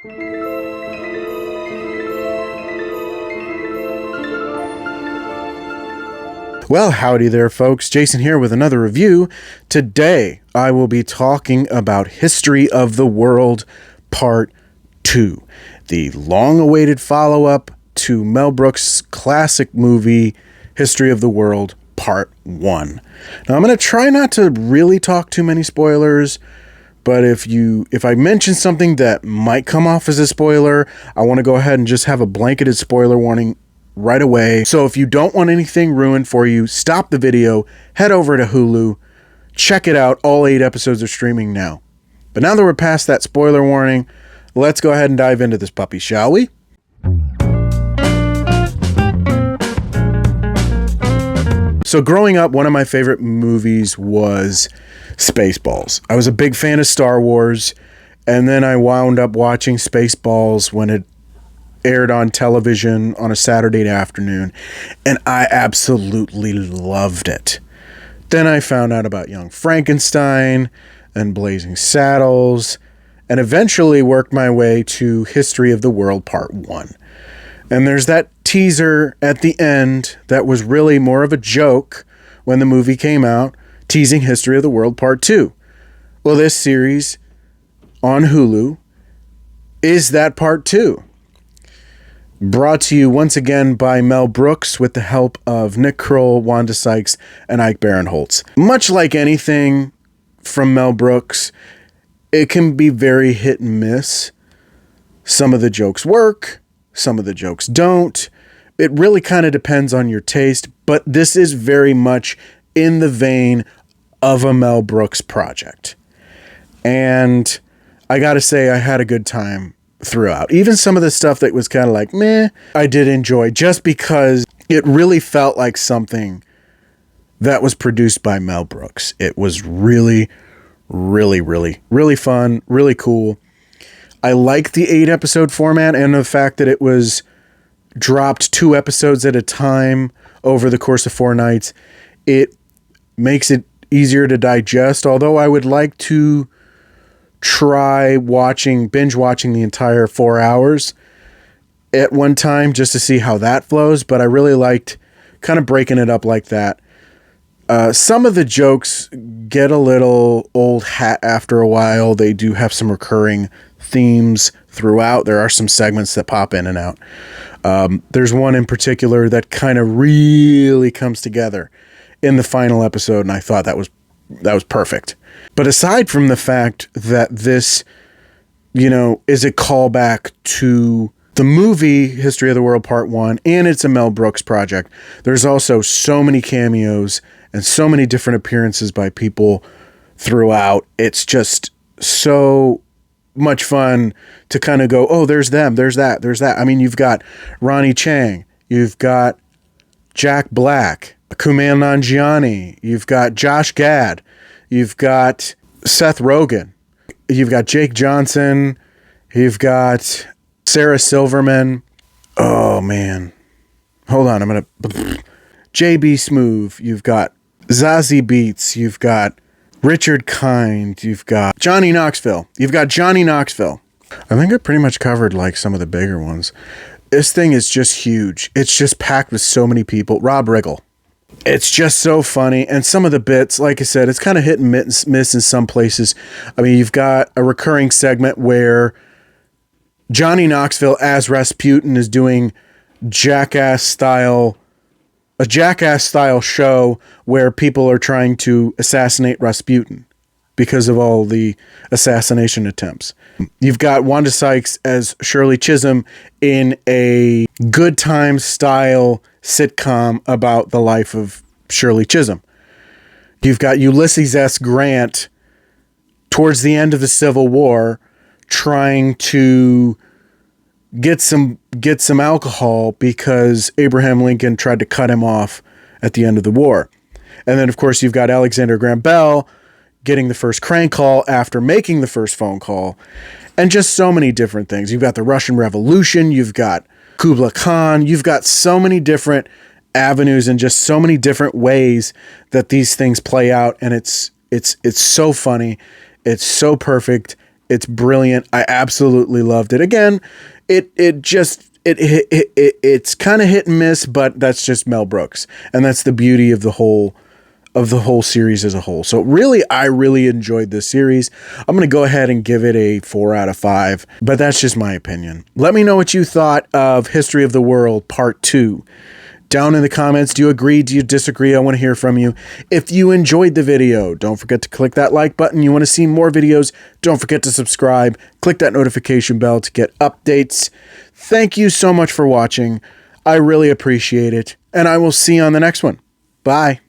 Well, howdy there, folks. Jason here with another review. Today, I will be talking about History of the World Part 2, the long-awaited follow-up to Mel Brooks' classic movie, History of the World Part 1. Now, I'm going to try not to really talk too many spoilers, but if I mention something that might come off as a spoiler, I want to go ahead and just have a blanketed spoiler warning right away. So if you don't want anything ruined for you, stop the video, head over to Hulu, check it out. All 8 episodes are streaming now. But now that we're past that spoiler warning, let's go ahead and dive into this puppy, shall we? So growing up, one of my favorite movies was Spaceballs. I was a big fan of Star Wars, and then I wound up watching Spaceballs when it aired on television on a Saturday afternoon, and I absolutely loved it. Then I found out about Young Frankenstein and Blazing Saddles, and eventually worked my way to History of the World Part 1. And there's that teaser at the end that was really more of a joke when the movie came out, teasing History of the World Part 2. Well, this series on Hulu is that Part 2. Brought to you once again by Mel Brooks with the help of Nick Kroll, Wanda Sykes, and Ike Barinholtz. Much like anything from Mel Brooks, it can be very hit and miss. Some of the jokes work, some of the jokes don't. It really kind of depends on your taste, but this is very much in the vein of a Mel Brooks project. And I gotta say, I had a good time throughout. Even some of the stuff that was kind of like, meh, I did enjoy, just because it really felt like something that was produced by Mel Brooks. It was really, really, really, really fun, really cool. I like the 8-episode format and the fact that it was dropped 2 episodes at a time over the course of 4 nights. It makes it easier to digest, although I would like to try binge watching the entire 4 hours at one time just to see how that flows, but I really liked kind of breaking it up like that. Some of the jokes get a little old hat after a while. They do have some recurring themes throughout. There are some segments that pop in and out. There's one in particular that kind of really comes together in the final episode, and I thought that was perfect. But aside from the fact that this, is a callback to the movie History of the World Part 1, and it's a Mel Brooks project, there's also so many cameos and so many different appearances by people throughout. It's just so much fun to kind of go, oh, there's them, there's that. I mean, you've got Ronnie Chang, you've got Jack Black, Kumail Nanjiani, you've got Josh Gad, you've got Seth Rogen, you've got Jake Johnson, you've got Sarah Silverman. Oh, man. Hold on, JB Smoove, you've got Zazie Beetz, you've got Richard Kind, you've got Johnny Knoxville. I think I pretty much covered like some of the bigger ones. This thing is just huge. It's just packed with so many people. Rob Riggle. It's just so funny. And some of the bits, like I said, it's kind of hit and miss in some places. I mean, you've got a recurring segment where Johnny Knoxville as Rasputin is doing a Jackass style show where people are trying to assassinate Rasputin because of all the assassination attempts. You've got Wanda Sykes as Shirley Chisholm in a Good Times style sitcom about the life of Shirley Chisholm. You've got Ulysses S. Grant towards the end of the Civil War trying to get some alcohol because Abraham Lincoln tried to cut him off at the end of the war. And then, of course, you've got Alexander Graham Bell getting the first crank call after making the first phone call, and just so many different things. You've got the Russian Revolution, you've got Kublai Khan, you've got so many different avenues and just so many different ways that these things play out, and it's so funny, it's so perfect, It's brilliant. I absolutely loved it. Again, it's kind of hit and miss, but that's just Mel Brooks, and that's the beauty of the whole series as a whole. So really, I really enjoyed this series. I'm going to go ahead and give it a 4 out of 5, but that's just my opinion. Let me know what you thought of History of the World Part 2. Down in the comments, do you agree? Do you disagree? I want to hear from you. If you enjoyed the video, don't forget to click that like button. You want to see more videos? Don't forget to subscribe. Click that notification bell to get updates. Thank you so much for watching. I really appreciate it, and I will see you on the next one. Bye.